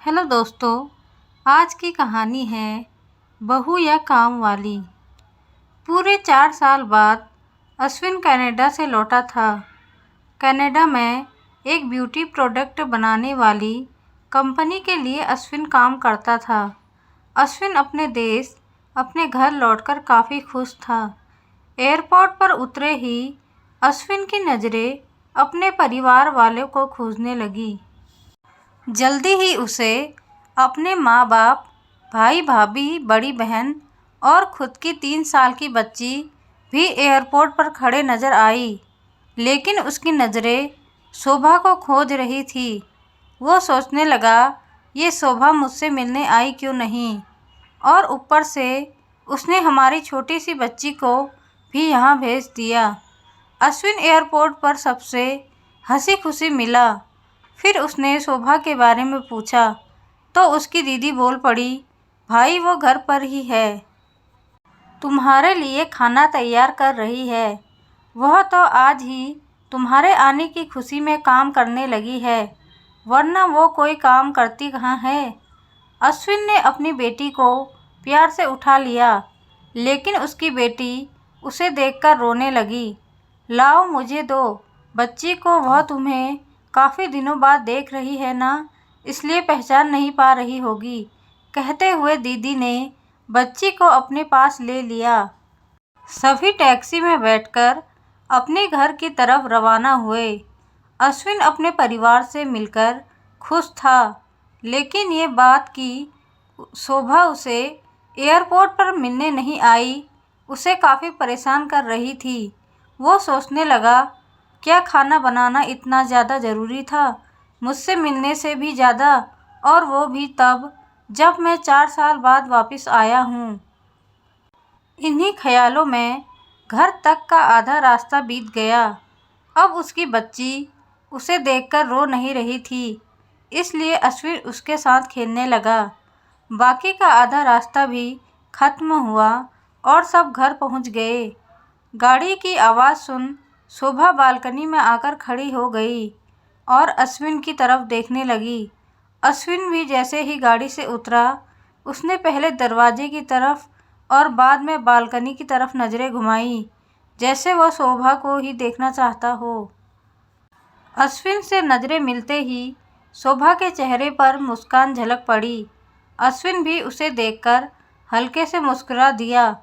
Hello दोस्तों, आज की कहानी है बहू या काम वाली। पूरे 4 साल बाद अश्विन कनाडा से लौटा था। कनाडा में एक ब्यूटी प्रोडक्ट बनाने वाली कंपनी के लिए अश्विन काम करता था। अश्विन अपने देश, अपने घर लौटकर काफ़ी खुश था। एयरपोर्ट पर उतरे ही अश्विन की नज़रें अपने परिवार वालों को खोजने लगी। जल्दी ही उसे अपने माँ बाप, भाई भाभी, बड़ी बहन और खुद की 3 साल की बच्ची भी एयरपोर्ट पर खड़े नजर आई। लेकिन उसकी नज़रें शोभा को खोज रही थी। वो सोचने लगा, ये शोभा मुझसे मिलने आई क्यों नहीं, और ऊपर से उसने हमारी छोटी सी बच्ची को भी यहाँ भेज दिया। अश्विन एयरपोर्ट पर सबसे हंसी खुशी मिला। फिर उसने शोभा के बारे में पूछा तो उसकी दीदी बोल पड़ी, भाई वो घर पर ही है, तुम्हारे लिए खाना तैयार कर रही है। वह तो आज ही तुम्हारे आने की खुशी में काम करने लगी है, वरना वो कोई काम करती कहाँ है। अश्विन ने अपनी बेटी को प्यार से उठा लिया, लेकिन उसकी बेटी उसे देखकर रोने लगी। लाओ मुझे दो बच्ची को, वह तुम्हें काफ़ी दिनों बाद देख रही है ना, इसलिए पहचान नहीं पा रही होगी, कहते हुए दीदी ने बच्ची को अपने पास ले लिया। सभी टैक्सी में बैठकर अपने घर की तरफ रवाना हुए। अश्विन अपने परिवार से मिलकर खुश था, लेकिन ये बात कि शोभा उसे एयरपोर्ट पर मिलने नहीं आई, उसे काफ़ी परेशान कर रही थी। वो सोचने लगा, क्या खाना बनाना इतना ज़्यादा ज़रूरी था, मुझसे मिलने से भी ज़्यादा, और वो भी तब जब मैं 4 साल बाद वापस आया हूँ। इन्हीं ख्यालों में घर तक का आधा रास्ता बीत गया। अब उसकी बच्ची उसे देखकर रो नहीं रही थी, इसलिए अश्विन उसके साथ खेलने लगा। बाकी का आधा रास्ता भी खत्म हुआ और सब घर पहुंच गए। गाड़ी की आवाज़ सुन शोभा बालकनी में आकर खड़ी हो गई और अश्विन की तरफ देखने लगी। अश्विन भी जैसे ही गाड़ी से उतरा, उसने पहले दरवाजे की तरफ और बाद में बालकनी की तरफ नज़रें घुमाई, जैसे वह शोभा को ही देखना चाहता हो। अश्विन से नज़रें मिलते ही शोभा के चेहरे पर मुस्कान झलक पड़ी। अश्विन भी उसे देखकर हल्के से मुस्कुरा दिया।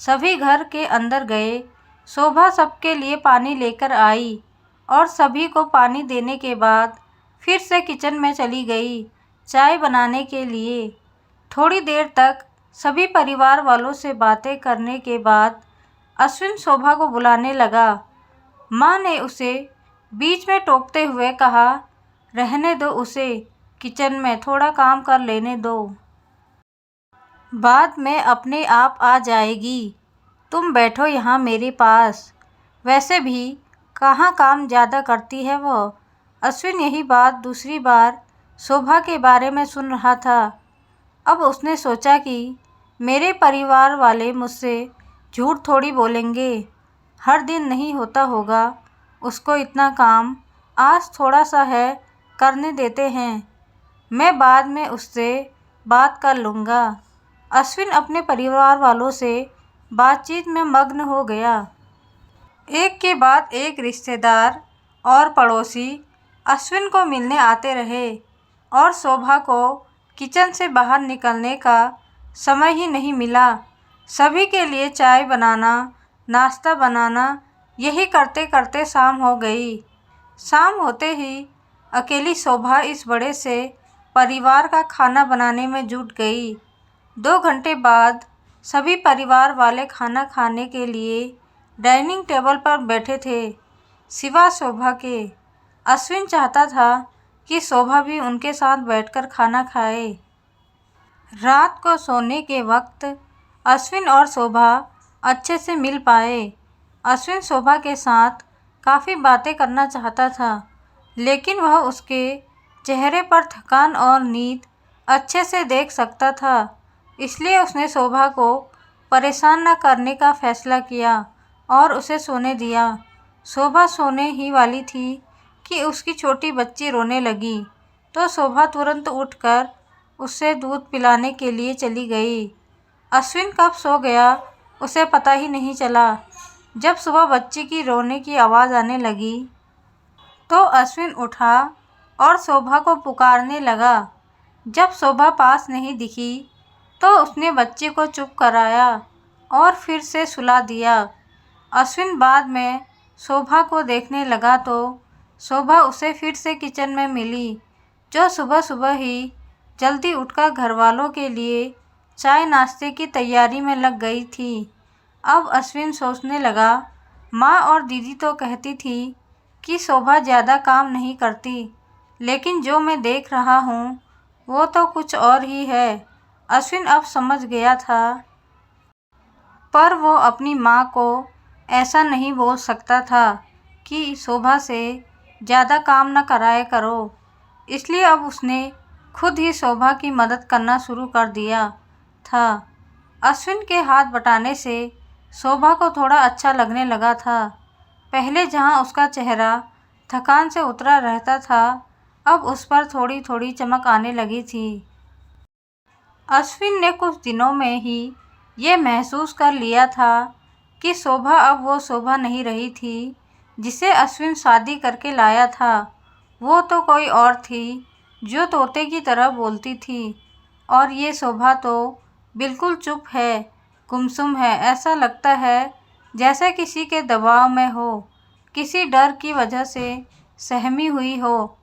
सभी घर के अंदर गए। शोभा सबके लिए पानी लेकर आई और सभी को पानी देने के बाद फिर से किचन में चली गई चाय बनाने के लिए। थोड़ी देर तक सभी परिवार वालों से बातें करने के बाद अश्विन शोभा को बुलाने लगा। माँ ने उसे बीच में टोकते हुए कहा, रहने दो उसे, किचन में थोड़ा काम कर लेने दो, बाद में अपने आप आ जाएगी, तुम बैठो यहाँ मेरे पास। वैसे भी कहाँ काम ज़्यादा करती है वो। अश्विन यही बात दूसरी बार शोभा के बारे में सुन रहा था। अब उसने सोचा कि मेरे परिवार वाले मुझसे झूठ थोड़ी बोलेंगे, हर दिन नहीं होता होगा उसको इतना काम, आज थोड़ा सा है, करने देते हैं, मैं बाद में उससे बात कर लूँगा। अश्विन अपने परिवार वालों से बातचीत में मग्न हो गया। एक के बाद एक रिश्तेदार और पड़ोसी अश्विन को मिलने आते रहे और शोभा को किचन से बाहर निकलने का समय ही नहीं मिला। सभी के लिए चाय बनाना, नाश्ता बनाना, यही करते करते शाम हो गई। शाम होते ही अकेली शोभा इस बड़े से परिवार का खाना बनाने में जुट गई। 2 घंटे बाद सभी परिवार वाले खाना खाने के लिए डाइनिंग टेबल पर बैठे थे, सिवा शोभा के। अश्विन चाहता था कि शोभा भी उनके साथ बैठकर खाना खाए। रात को सोने के वक्त अश्विन और शोभा अच्छे से मिल पाए। अश्विन शोभा के साथ काफ़ी बातें करना चाहता था, लेकिन वह उसके चेहरे पर थकान और नींद अच्छे से देख सकता था, इसलिए उसने शोभा को परेशान न करने का फैसला किया और उसे सोने दिया। शोभा सोने ही वाली थी कि उसकी छोटी बच्ची रोने लगी, तो शोभा तुरंत उठकर उसे दूध पिलाने के लिए चली गई। अश्विन कब सो गया उसे पता ही नहीं चला। जब सुबह बच्ची की रोने की आवाज़ आने लगी तो अश्विन उठा और शोभा को पुकारने लगा। जब शोभा पास नहीं दिखी तो उसने बच्चे को चुप कराया और फिर से सुला दिया। अश्विन बाद में शोभा को देखने लगा तो शोभा उसे फिर से किचन में मिली, जो सुबह सुबह ही जल्दी उठकर घरवालों के लिए चाय नाश्ते की तैयारी में लग गई थी। अब अश्विन सोचने लगा, माँ और दीदी तो कहती थी कि शोभा ज़्यादा काम नहीं करती, लेकिन जो मैं देख रहा हूँ वो तो कुछ और ही है। अश्विन अब समझ गया था, पर वो अपनी माँ को ऐसा नहीं बोल सकता था कि शोभा से ज़्यादा काम न कराया करो। इसलिए अब उसने खुद ही शोभा की मदद करना शुरू कर दिया था। अश्विन के हाथ बटाने से शोभा को थोड़ा अच्छा लगने लगा था। पहले जहाँ उसका चेहरा थकान से उतरा रहता था, अब उस पर थोड़ी थोड़ी चमक आने लगी थी। अश्विन ने कुछ दिनों में ही ये महसूस कर लिया था कि शोभा अब वो शोभा नहीं रही थी जिसे अश्विन शादी करके लाया था। वो तो कोई और थी, जो तोते की तरह बोलती थी, और ये शोभा तो बिल्कुल चुप है, गुमसुम है। ऐसा लगता है जैसे किसी के दबाव में हो, किसी डर की वजह से सहमी हुई हो।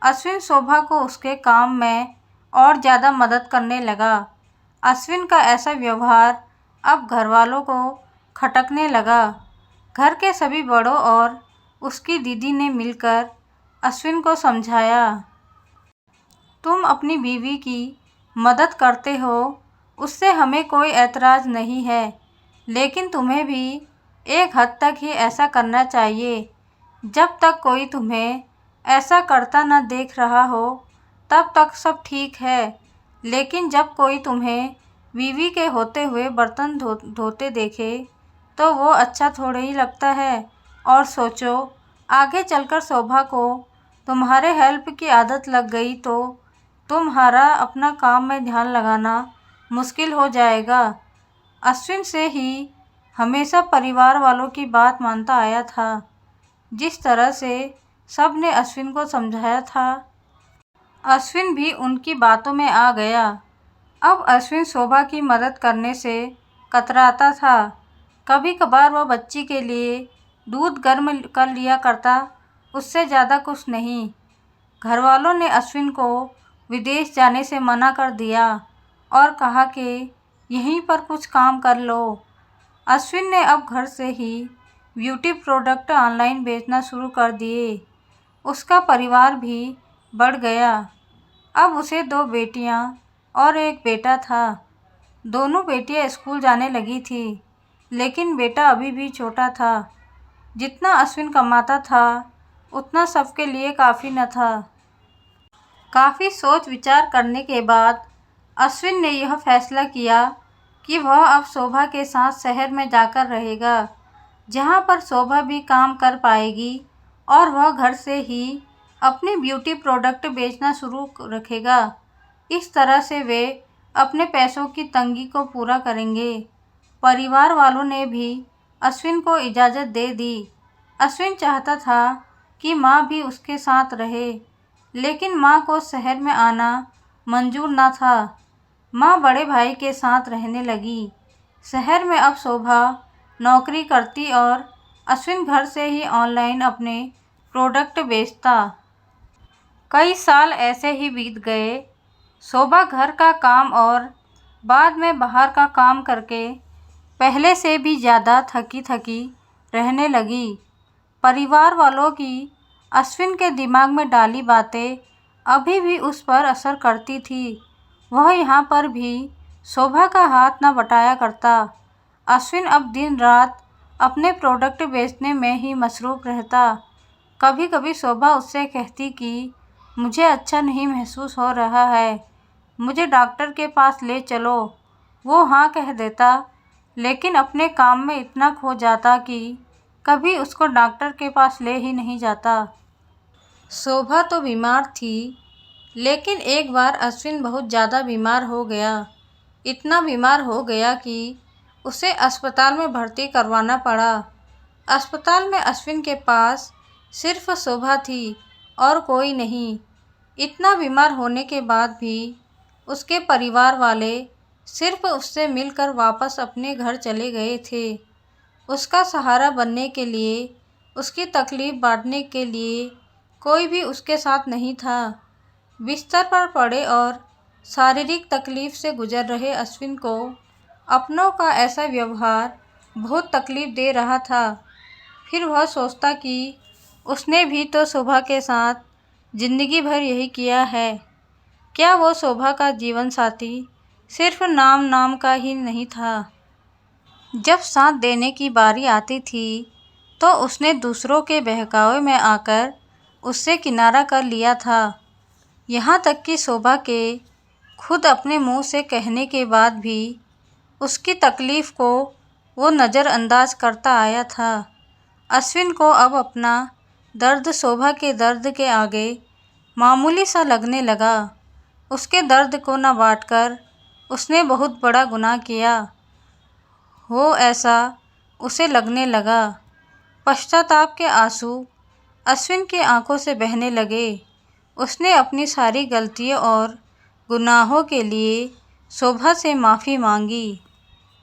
अश्विन शोभा को उसके काम में और ज़्यादा मदद करने लगा। अश्विन का ऐसा व्यवहार अब घरवालों को खटकने लगा। घर के सभी बड़ों और उसकी दीदी ने मिलकर अश्विन को समझाया, तुम अपनी बीवी की मदद करते हो, उससे हमें कोई ऐतराज़ नहीं है, लेकिन तुम्हें भी एक हद तक ही ऐसा करना चाहिए। जब तक कोई तुम्हें ऐसा करता न देख रहा हो तब तक सब ठीक है, लेकिन जब कोई तुम्हें बीवी के होते हुए बर्तन धोते देखे तो वो अच्छा थोड़ा ही लगता है। और सोचो, आगे चलकर शोभा को तुम्हारे हेल्प की आदत लग गई तो तुम्हारा अपना काम में ध्यान लगाना मुश्किल हो जाएगा। अश्विन से ही हमेशा परिवार वालों की बात मानता आया था। जिस तरह से सब ने अश्विन को समझाया था, अश्विन भी उनकी बातों में आ गया। अब अश्विन शोभा की मदद करने से कतराता था। कभी कभार वह बच्ची के लिए दूध गर्म कर लिया करता, उससे ज़्यादा कुछ नहीं। घरवालों ने अश्विन को विदेश जाने से मना कर दिया और कहा कि यहीं पर कुछ काम कर लो। अश्विन ने अब घर से ही ब्यूटी प्रोडक्ट ऑनलाइन बेचना शुरू कर दिए। उसका परिवार भी बढ़ गया। अब उसे 2 बेटियां और एक बेटा था। दोनों बेटियां स्कूल जाने लगी थी, लेकिन बेटा अभी भी छोटा था। जितना अश्विन कमाता था उतना सबके लिए काफ़ी न था। काफ़ी सोच विचार करने के बाद अश्विन ने यह फैसला किया कि वह अब शोभा के साथ शहर में जाकर रहेगा, जहाँ पर शोभा भी काम कर पाएगी और वह घर से ही अपनी ब्यूटी प्रोडक्ट बेचना शुरू रखेगा। इस तरह से वे अपने पैसों की तंगी को पूरा करेंगे। परिवार वालों ने भी अश्विन को इजाज़त दे दी। अश्विन चाहता था कि माँ भी उसके साथ रहे, लेकिन माँ को शहर में आना मंजूर न था। माँ बड़े भाई के साथ रहने लगी। शहर में अब शोभा नौकरी करती और अश्विन घर से ही ऑनलाइन अपने प्रोडक्ट बेचता। कई साल ऐसे ही बीत गए। शोभा घर का काम और बाद में बाहर का काम करके पहले से भी ज़्यादा थकी थकी रहने लगी। परिवार वालों की अश्विन के दिमाग में डाली बातें अभी भी उस पर असर करती थी। वह यहाँ पर भी शोभा का हाथ न बटाया करता। अश्विन अब दिन रात अपने प्रोडक्ट बेचने में ही मसरूफ़ रहता। कभी कभी शोभा उससे कहती कि मुझे अच्छा नहीं महसूस हो रहा है, मुझे डॉक्टर के पास ले चलो। वो हाँ कह देता, लेकिन अपने काम में इतना खो जाता कि कभी उसको डॉक्टर के पास ले ही नहीं जाता। शोभा तो बीमार थी, लेकिन एक बार अश्विन बहुत ज़्यादा बीमार हो गया। इतना बीमार हो गया कि उसे अस्पताल में भर्ती करवाना पड़ा। अस्पताल में अश्विन के पास सिर्फ शोभा थी और कोई नहीं। इतना बीमार होने के बाद भी उसके परिवार वाले सिर्फ उससे मिलकर वापस अपने घर चले गए थे। उसका सहारा बनने के लिए, उसकी तकलीफ बांटने के लिए कोई भी उसके साथ नहीं था। बिस्तर पर पड़े और शारीरिक तकलीफ से गुजर रहे अश्विन को अपनों का ऐसा व्यवहार बहुत तकलीफ दे रहा था। फिर वह सोचता कि उसने भी तो शोभा के साथ जिंदगी भर यही किया है। क्या वो शोभा का जीवन साथी सिर्फ नाम का ही नहीं था? जब साथ देने की बारी आती थी तो उसने दूसरों के बहकावे में आकर उससे किनारा कर लिया था। यहाँ तक कि शोभा के खुद अपने मुंह से कहने के बाद भी उसकी तकलीफ को वो नज़रअंदाज करता आया था। अश्विन को अब अपना दर्द शोभा के दर्द के आगे मामूली सा लगने लगा। उसके दर्द को न बांटकर उसने बहुत बड़ा गुनाह किया हो, ऐसा उसे लगने लगा। पश्चाताप के आंसू अश्विन की आंखों से बहने लगे। उसने अपनी सारी गलतियों और गुनाहों के लिए शोभा से माफ़ी मांगी।